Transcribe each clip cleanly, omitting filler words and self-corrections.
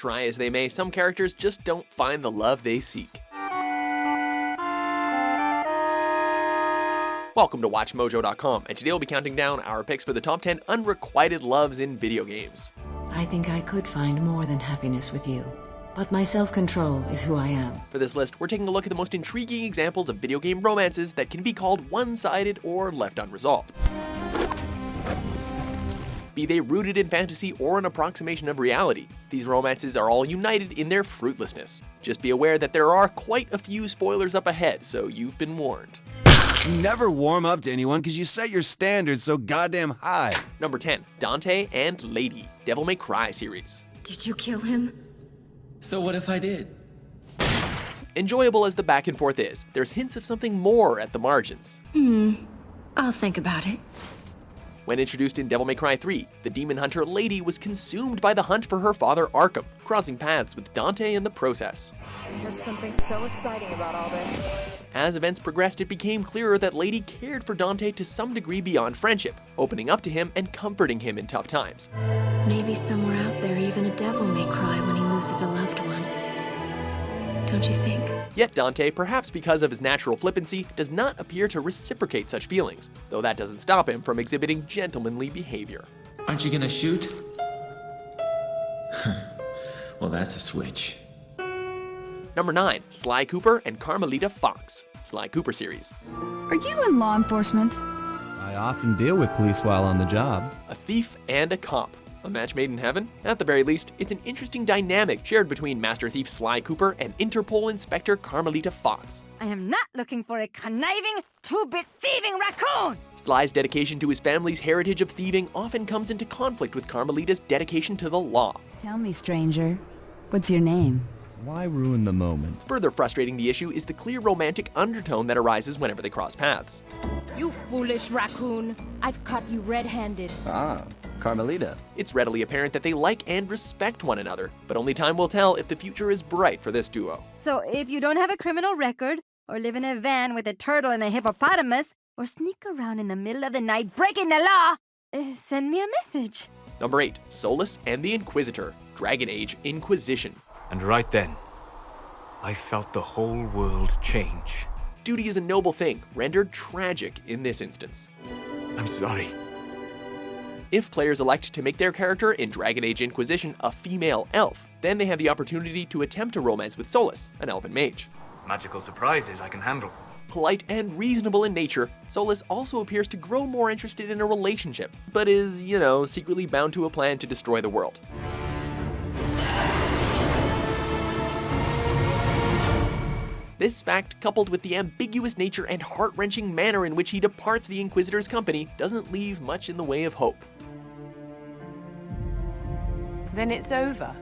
Try as they may, some characters just don't find the love they seek. Welcome to WatchMojo.com, and today we'll be counting down our picks for the top 10 unrequited loves in video games. I think I could find more than happiness with you, but my self-control is who I am. For this list, we're taking a look at the most intriguing examples of video game romances that can be called one-sided or left unresolved. Be they rooted in fantasy or an approximation of reality, these romances are all united in their fruitlessness. Just be aware that there are quite a few spoilers up ahead, so you've been warned. You never warm up to anyone because you set your standards so goddamn high. Number 10, Dante and Lady, Devil May Cry series. Did you kill him? So what if I did? Enjoyable as the back and forth is, there's hints of something more at the margins. I'll think about it. When introduced in Devil May Cry 3, the demon hunter Lady was consumed by the hunt for her father Arkham, crossing paths with Dante in the process. There's something so exciting about all this. As events progressed, it became clearer that Lady cared for Dante to some degree beyond friendship, opening up to him and comforting him in tough times. Maybe somewhere out there even a devil may cry when he loses a loved one. Don't you think? Yet Dante, perhaps because of his natural flippancy, does not appear to reciprocate such feelings, though that doesn't stop him from exhibiting gentlemanly behavior. Aren't you gonna shoot? Well, that's a switch. Number 9, Sly Cooper and Carmelita Fox, Sly Cooper series. Are you in law enforcement? I often deal with police while on the job. A thief and a cop. A match made in heaven? At the very least, it's an interesting dynamic shared between Master Thief Sly Cooper and Interpol Inspector Carmelita Fox. I am not looking for a conniving, two-bit thieving raccoon! Sly's dedication to his family's heritage of thieving often comes into conflict with Carmelita's dedication to the law. Tell me, stranger, what's your name? Why ruin the moment? Further frustrating the issue is the clear romantic undertone that arises whenever they cross paths. You foolish raccoon. I've caught you red-handed. Ah, Carmelita. It's readily apparent that they like and respect one another, but only time will tell if the future is bright for this duo. So if you don't have a criminal record, or live in a van with a turtle and a hippopotamus, or sneak around in the middle of the night breaking the law, send me a message. Number 8, Solus and the Inquisitor, Dragon Age Inquisition. And right then, I felt the whole world change. Duty is a noble thing, rendered tragic in this instance. I'm sorry. If players elect to make their character in Dragon Age Inquisition a female elf, then they have the opportunity to attempt a romance with Solus, an elven mage. Magical surprises I can handle. Polite and reasonable in nature, Solus also appears to grow more interested in a relationship, but is, secretly bound to a plan to destroy the world. This fact, coupled with the ambiguous nature and heart-wrenching manner in which he departs the Inquisitor's company, doesn't leave much in the way of hope. Then it's over.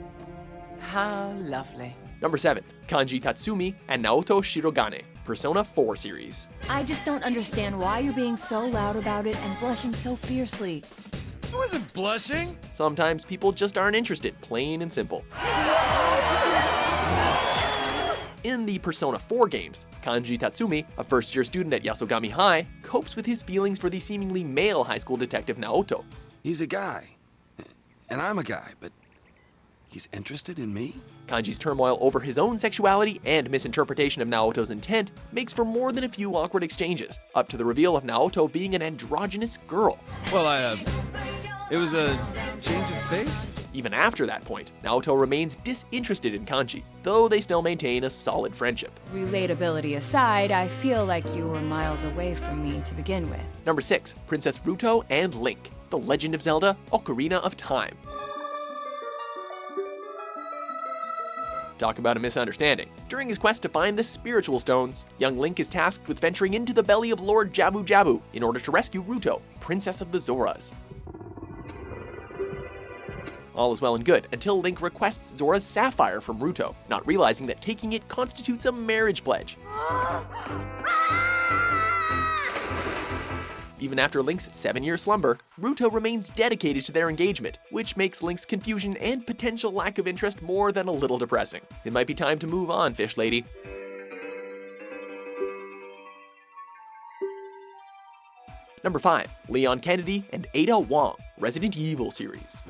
How lovely. Number 7, Kanji Tatsumi and Naoto Shirogane, Persona 4 series. I just don't understand why you're being so loud about it and blushing so fiercely. I wasn't blushing. Sometimes people just aren't interested, plain and simple. In the Persona 4 games, Kanji Tatsumi, a first-year student at Yasogami High, copes with his feelings for the seemingly male high school detective Naoto. He's a guy, and I'm a guy, but he's interested in me? Kanji's turmoil over his own sexuality and misinterpretation of Naoto's intent makes for more than a few awkward exchanges, up to the reveal of Naoto being an androgynous girl. Well, it was a change of face? Even after that point, Naoto remains disinterested in Kanji, though they still maintain a solid friendship. Relatability aside, I feel like you were miles away from me to begin with. Number 6, Princess Ruto and Link, The Legend of Zelda: Ocarina of Time. Talk about a misunderstanding. During his quest to find the spiritual stones, young Link is tasked with venturing into the belly of Lord Jabu Jabu in order to rescue Ruto, Princess of the Zoras. All is well and good, until Link requests Zora's sapphire from Ruto, not realizing that taking it constitutes a marriage pledge. Even after Link's 7-year slumber, Ruto remains dedicated to their engagement, which makes Link's confusion and potential lack of interest more than a little depressing. It might be time to move on, Fish Lady. Number 5, Leon Kennedy and Ada Wong, Resident Evil series.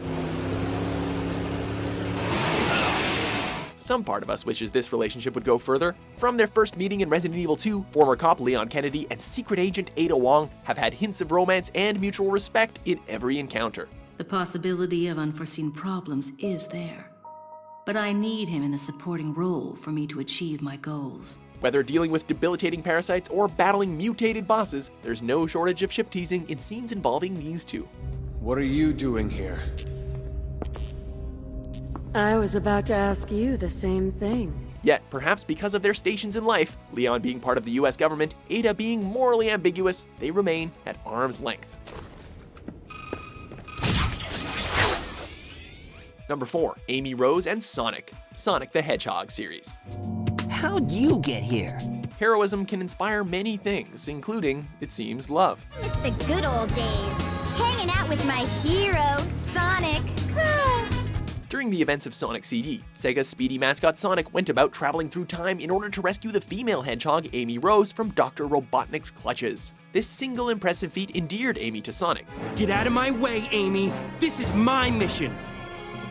some part of us wishes this relationship would go further. From their first meeting in Resident Evil 2, former cop Leon Kennedy and secret agent Ada Wong have had hints of romance and mutual respect in every encounter. The possibility of unforeseen problems is there, but I need him in a supporting role for me to achieve my goals. Whether dealing with debilitating parasites or battling mutated bosses, there's no shortage of ship teasing in scenes involving these two. What are you doing here? I was about to ask you the same thing. Yet, perhaps because of their stations in life, Leon being part of the US government, Ada being morally ambiguous, they remain at arm's length. Number 4, Amy Rose and Sonic. Sonic the Hedgehog series. How'd you get here? Heroism can inspire many things, including, it seems, love. It's the good old days. Hanging out with my hero, Sonic. During the events of Sonic CD, Sega's speedy mascot Sonic went about traveling through time in order to rescue the female hedgehog Amy Rose from Dr. Robotnik's clutches. This single impressive feat endeared Amy to Sonic. Get out of my way, Amy! This is my mission!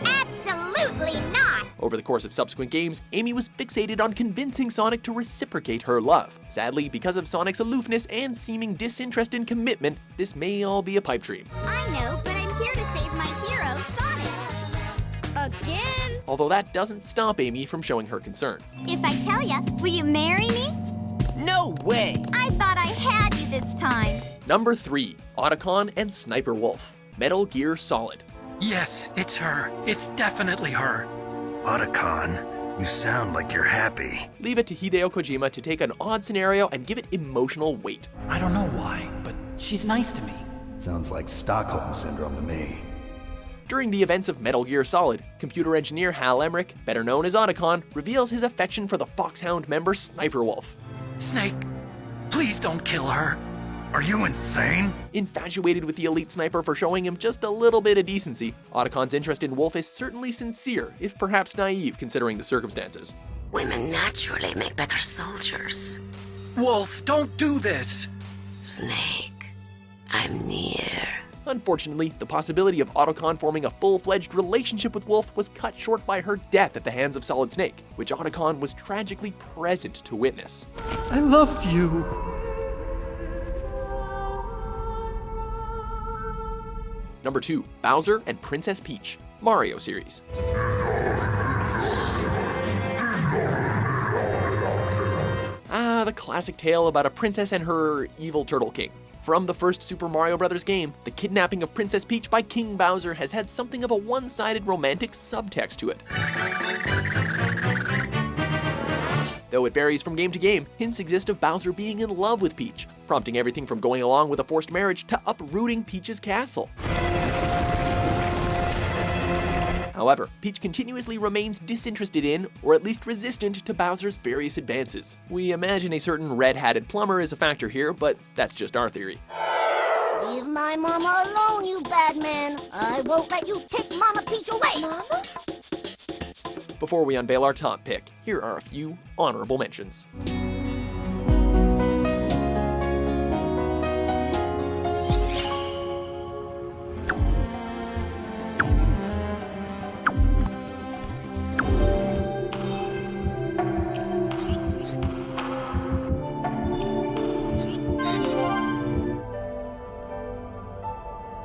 Absolutely not! Over the course of subsequent games, Amy was fixated on convincing Sonic to reciprocate her love. Sadly, because of Sonic's aloofness and seeming disinterest in commitment, this may all be a pipe dream. I know, but I'm here to save my hero, Sonic. Again? Although that doesn't stop Amy from showing her concern. If I tell ya, will you marry me? No way! I thought I had you this time. Number 3, Otacon and Sniper Wolf. Metal Gear Solid. Yes, it's her. It's definitely her. Otacon, you sound like you're happy. Leave it to Hideo Kojima to take an odd scenario and give it emotional weight. I don't know why, but she's nice to me. Sounds like Stockholm Syndrome to me. During the events of Metal Gear Solid, computer engineer Hal Emmerich, better known as Otacon, reveals his affection for the Foxhound member Sniper Wolf. Snake, please don't kill her. Are you insane? Infatuated with the elite sniper for showing him just a little bit of decency, Otacon's interest in Wolf is certainly sincere, if perhaps naive considering the circumstances. Women naturally make better soldiers. Wolf, don't do this! Snake, I'm near. Unfortunately, the possibility of Otacon forming a full-fledged relationship with Wolf was cut short by her death at the hands of Solid Snake, which Otacon was tragically present to witness. I loved you! Number 2, Bowser and Princess Peach, Mario series. The classic tale about a princess and her evil turtle king. From the first Super Mario Bros. Game, the kidnapping of Princess Peach by King Bowser has had something of a one-sided romantic subtext to it. Though it varies from game to game, hints exist of Bowser being in love with Peach, prompting everything from going along with a forced marriage to uprooting Peach's castle. However, Peach continuously remains disinterested in, or at least resistant to Bowser's various advances. We imagine a certain red-hatted plumber is a factor here, but that's just our theory. Leave my mama alone, you bad man. I won't let you take Mama Peach away. Mama? Before we unveil our top pick, here are a few honorable mentions.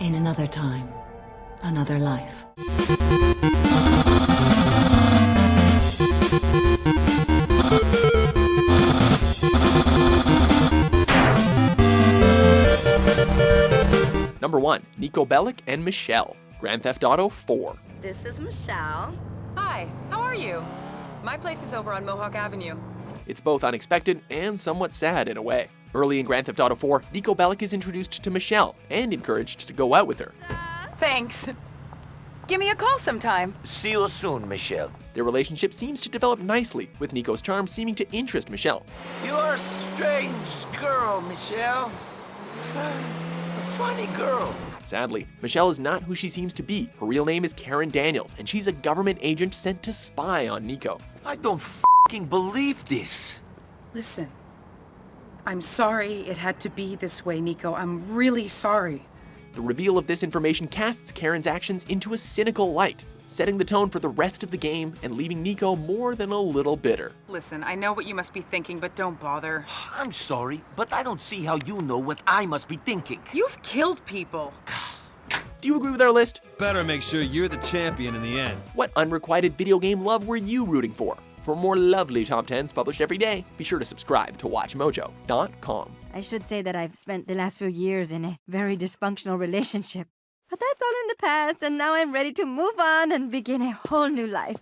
In another time, another life. Number 1, Niko and Michelle, Grand Theft Auto 4. This is Michelle. Hi, how are you? My place is over on Mohawk Avenue. It's both unexpected and somewhat sad in a way. Early in Grand Theft Auto 4, Niko Bellic is introduced to Michelle and encouraged to go out with her. Thanks. Give me a call sometime. See you soon, Michelle. Their relationship seems to develop nicely, with Niko's charm seeming to interest Michelle. You're a strange girl, Michelle. A funny girl. Sadly, Michelle is not who she seems to be. Her real name is Karen Daniels, and she's a government agent sent to spy on Niko. I don't f***ing believe this. Listen, I'm sorry it had to be this way, Niko. I'm really sorry. The reveal of this information casts Karen's actions into a cynical light, setting the tone for the rest of the game and leaving Niko more than a little bitter. Listen, I know what you must be thinking, but don't bother. I'm sorry, but I don't see how you know what I must be thinking. You've killed people. Do you agree with our list? Better make sure you're the champion in the end. What unrequited video game love were you rooting for? For more lovely top 10s published every day, be sure to subscribe to WatchMojo.com. I should say that I've spent the last few years in a very dysfunctional relationship. But that's all in the past, and now I'm ready to move on and begin a whole new life.